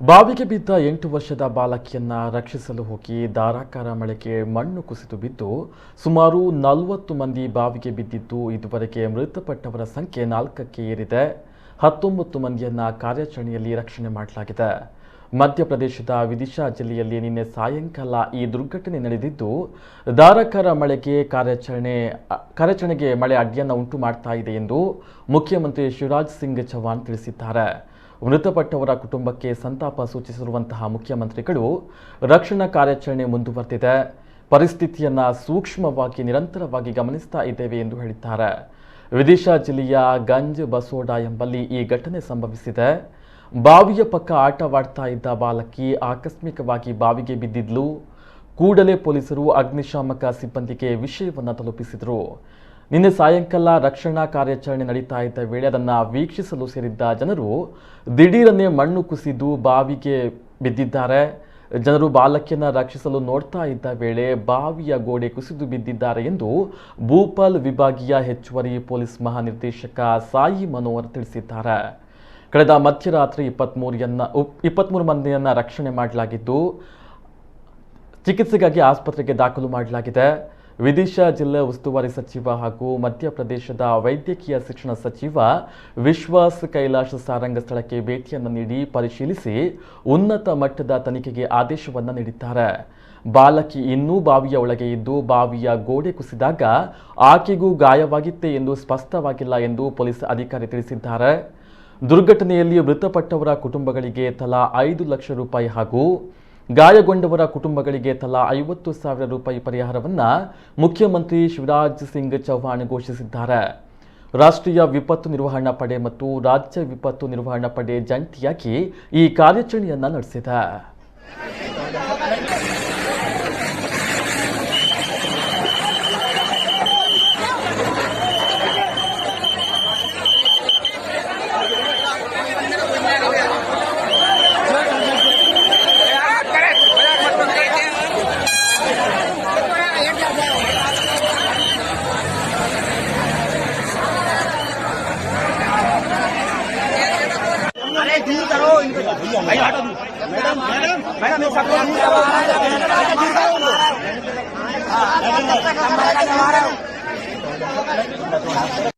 ಬಾವಿಗೆ ಬಿದ್ದ 8 ವರ್ಷದ ಬಾಲಕಿಯನ್ನ ರಕ್ಷಿಸಲು ಹೋಗಿ ಧಾರಾಕಾರ ಮಳೆಗೆ ಮಣ್ಣು ಕುಸಿದು ಬಿದ್ದು ಸುಮಾರು 40 ಮಂದಿ ಬಾವಿಗೆ ಬಿದ್ದಿದ್ದು ಇದುವರೆಗೆ ಮೃತಪಟ್ಟವರ ಸಂಖ್ಯೆ 4ಕ್ಕೆ ಏರಿದೆ. 19 ಮಂದಿಯನ್ನ ಕಾರ್ಯಾಚರಣೆಯಲ್ಲಿ ರಕ್ಷಣೆ ಮಾಡಲಾಗಿದೆ. ಮಧ್ಯಪ್ರದೇಶದ ವಿದಿಶಾ ಜಿಲ್ಲೆಯಲ್ಲಿ ನಿನ್ನೆ ಸಾಯಂಕಾಲ ಈ ದುರ್ಘಟನೆ ನಡೆದಿದ್ದು ಧಾರಾಕಾರ ಮಳೆಗೆ ಕಾರ್ಯಾಚರಣೆಗೆ ಮಳೆ ಅಡ್ಡಿಯನ್ನು ಉಂಟು ಮಾಡ್ತಾ ಇದೆ ಎಂದು ಮುಖ್ಯಮಂತ್ರಿ ಶಿವರಾಜ್ ಸಿಂಗ್ ಚೌಹಾಣ್ ತಿಳಿಸಿದ್ದಾರೆ. ಮೃತಪಟ್ಟವರ ಕುಟುಂಬಕ್ಕೆ ಸಂತಾಪ ಸೂಚಿಸಿರುವಂತಹ ಮುಖ್ಯಮಂತ್ರಿಗಳು ರಕ್ಷಣಾ ಕಾರ್ಯಾಚರಣೆ ಮುಂದುವರೆದಿದೆ, ಪರಿಸ್ಥಿತಿಯನ್ನ ಸೂಕ್ಷ್ಮವಾಗಿ ನಿರಂತರವಾಗಿ ಗಮನಿಸ್ತಾ ಇದ್ದೇವೆ ಎಂದು ಹೇಳಿದ್ದಾರೆ. ವಿದಿಶಾ ಜಿಲ್ಲೆಯ ಗಂಜ್ ಬಸೋಡಾ ಎಂಬಲ್ಲಿ ಈ ಘಟನೆ ಸಂಭವಿಸಿದೆ. ಬಾವಿಯ ಪಕ್ಕ ಆಟವಾಡ್ತಾ ಇದ್ದ ಬಾಲಕಿ ಆಕಸ್ಮಿಕವಾಗಿ ಬಾವಿಗೆ ಬಿದ್ದಿದ್ಲು. ಕೂಡಲೇ ಪೊಲೀಸರು ಅಗ್ನಿಶಾಮಕ ಸಿಬ್ಬಂದಿಗೆ ವಿಷಯವನ್ನು ತಲುಪಿಸಿದರು. ನಿನ್ನೆ ಸಾಯಂಕಾಲ ರಕ್ಷಣಾ ಕಾರ್ಯಾಚರಣೆ ನಡೀತಾ ಇದ್ದ ವೇಳೆ ಅದನ್ನು ವೀಕ್ಷಿಸಲು ಸೇರಿದ್ದ ಜನರು ದಿಢೀರನ್ನೇ ಮಣ್ಣು ಕುಸಿದು ಬಾವಿಗೆ ಬಿದ್ದಿದ್ದಾರೆ. ಜನರು ಬಾಲಕಿಯನ್ನ ರಕ್ಷಿಸಲು ನೋಡ್ತಾ ಇದ್ದ ವೇಳೆ ಬಾವಿಯ ಗೋಡೆ ಕುಸಿದು ಬಿದ್ದಿದ್ದಾರೆ ಎಂದು ಭೂಪಾಲ್ ವಿಭಾಗೀಯ ಹೆಚ್ಚುವರಿ ಪೊಲೀಸ್ ಮಹಾನಿರ್ದೇಶಕ ಸಾಯಿ ಮನೋಹರ್ ತಿಳಿಸಿದ್ದಾರೆ. ಕಳೆದ ಮಧ್ಯರಾತ್ರಿ 23 ಮಂದಿಯನ್ನ ರಕ್ಷಣೆ ಮಾಡಲಾಗಿದ್ದು ಚಿಕಿತ್ಸೆಗಾಗಿ ಆಸ್ಪತ್ರೆಗೆ ದಾಖಲು ಮಾಡಲಾಗಿದೆ. ವಿದಿಶಾ ಜಿಲ್ಲಾ ಉಸ್ತುವಾರಿ ಸಚಿವ ಹಾಗೂ ಮಧ್ಯಪ್ರದೇಶದ ವೈದ್ಯಕೀಯ ಶಿಕ್ಷಣ ಸಚಿವ ವಿಶ್ವಾಸ್ ಕೈಲಾಶ್ ಸಾರಂಗ್ ಸ್ಥಳಕ್ಕೆ ಭೇಟಿಯನ್ನು ನೀಡಿ ಪರಿಶೀಲಿಸಿ ಉನ್ನತ ಮಟ್ಟದ ತನಿಖೆಗೆ ಆದೇಶವನ್ನು ನೀಡಿದ್ದಾರೆ. ಬಾಲಕಿ ಇನ್ನೂ ಬಾವಿಯ ಒಳಗೆ ಇದ್ದು ಬಾವಿಯ ಗೋಡೆ ಕುಸಿದಾಗ ಆಕೆಗೂ ಗಾಯವಾಗಿತ್ತೆ ಎಂದು ಸ್ಪಷ್ಟವಾಗಿಲ್ಲ ಎಂದು ಪೊಲೀಸ್ ಅಧಿಕಾರಿ ತಿಳಿಸಿದ್ದಾರೆ. ದುರ್ಘಟನೆಯಲ್ಲಿ ಮೃತಪಟ್ಟವರ ಕುಟುಂಬಗಳಿಗೆ ತಲಾ 5 ಲಕ್ಷ ರೂಪಾಯಿ ಹಾಗೂ ಗಾಯಗೊಂಡವರ ಕುಟುಂಬಗಳಿಗೆ ತಲಾ 50,000 ರೂಪಾಯಿ ಪರಿಹಾರವನ್ನು ಮುಖ್ಯಮಂತ್ರಿ ಶಿವರಾಜ್ ಸಿಂಗ್ ಚೌಹಾಣ್ ಘೋಷಿಸಿದ್ದಾರೆ. ರಾಷ್ಟ್ರೀಯ ವಿಪತ್ತು ನಿರ್ವಹಣಾ ಪಡೆ ಮತ್ತು ರಾಜ್ಯ ವಿಪತ್ತು ನಿರ್ವಹಣಾ ಪಡೆ ಜಂಟಿಯಾಗಿ ಈ ಕಾರ್ಯಾಚರಣೆಯನ್ನು ನಡೆಸಿದೆ. अरे दूर करो भाई, हटो मैडम मैडम मैडम एक सब